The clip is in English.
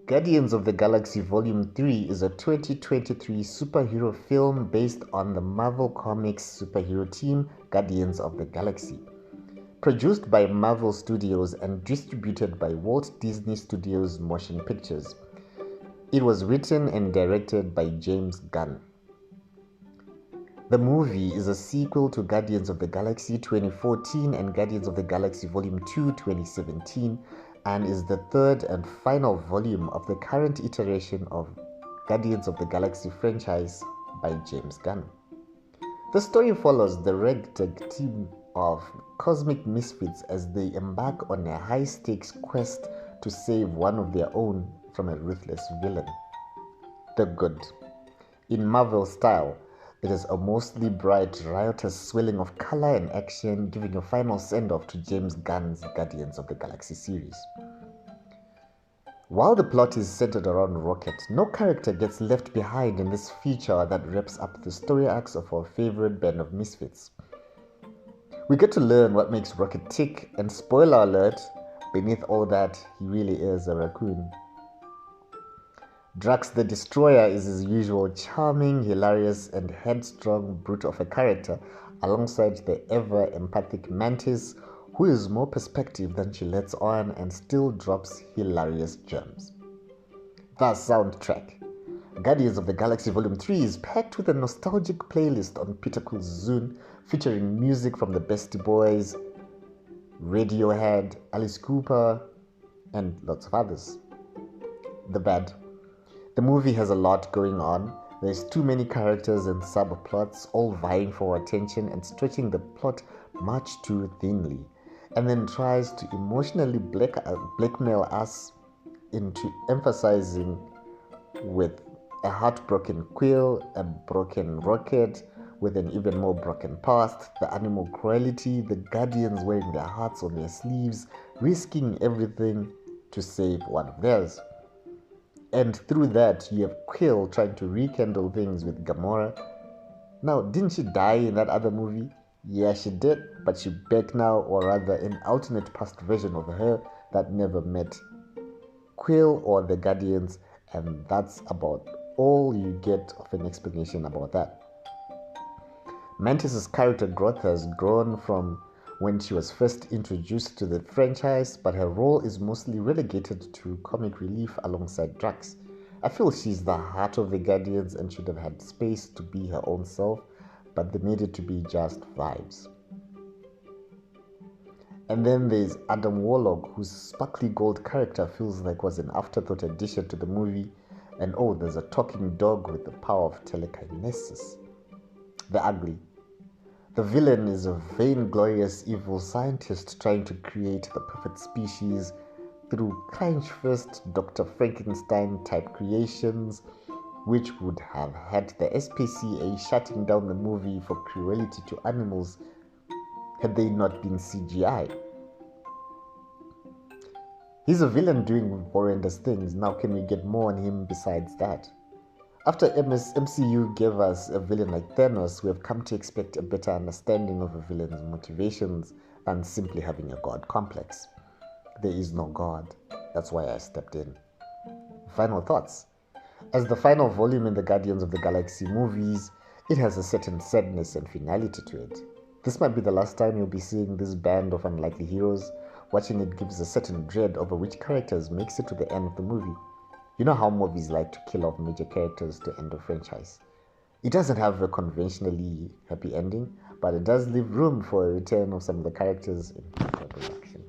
Guardians of the Galaxy Volume 3 is a 2023 superhero film based on the Marvel Comics superhero team Guardians of the Galaxy. Produced by Marvel Studios and distributed by Walt Disney Studios Motion Pictures. It was written and directed by James Gunn. The movie is a sequel to Guardians of the Galaxy 2014 and Guardians of the Galaxy Volume 2 2017 and is the third and final volume of the current iteration of Guardians of the Galaxy franchise by James Gunn. The story follows the ragtag team of cosmic misfits as they embark on a high-stakes quest to save one of their own from a ruthless villain, the Good. In Marvel style, it is a mostly bright, riotous swelling of color and action, giving a final send-off to James Gunn's Guardians of the Galaxy series. While the plot is centered around Rocket, no character gets left behind in this feature that wraps up the story arcs of our favorite band of misfits. We get to learn what makes Rocket tick, and spoiler alert, beneath all that, he really is a raccoon. Drax the Destroyer is his usual charming, hilarious, and headstrong brute of a character, alongside the ever-empathic Mantis, who is more perspective than she lets on and still drops hilarious gems. The soundtrack. Guardians of the Galaxy Volume 3 is packed with a nostalgic playlist on Pinnacle's Zune, featuring music from the Beastie Boys, Radiohead, Alice Cooper, and lots of others. The bad. The movie has a lot going on. There's too many characters and subplots, all vying for our attention and stretching the plot much too thinly, and then tries to emotionally blackmail us into emphasizing with a heartbroken Quill, a broken Rocket, with an even more broken past, the animal cruelty, the Guardians wearing their hearts on their sleeves, risking everything to save one of theirs. And through that, you have Quill trying to rekindle things with Gamora. Now, didn't she die in that other movie? Yeah, she did, but she's back now, or rather an alternate past version of her that never met Quill or the Guardians, and that's about all you get of an explanation about that. Mantis's character growth has grown from when she was first introduced to the franchise, but her role is mostly relegated to comic relief alongside Drax. I feel she's the heart of the Guardians and should have had space to be her own self, but they made it to be just vibes. And then there's Adam Warlock, whose sparkly gold character feels like was an afterthought addition to the movie, and oh, there's a talking dog with the power of telekinesis. The ugly. The villain is a vainglorious evil scientist trying to create the perfect species through crunch-first Dr. Frankenstein-type creations, which would have had the SPCA shutting down the movie for cruelty to animals had they not been CGI. He's a villain doing horrendous things. Now can we get more on him besides that? After MCU gave us a villain like Thanos, we have come to expect a better understanding of a villain's motivations than simply having a god complex. There is no god. That's why I stepped in. Final thoughts. As the final volume in the Guardians of the Galaxy movies, it has a certain sadness and finality to it. This might be the last time you'll be seeing this band of unlikely heroes. Watching it gives a certain dread over which characters makes it to the end of the movie. You know how movies like to kill off major characters to end a franchise. It doesn't have a conventionally happy ending, but it does leave room for a return of some of the characters in future production.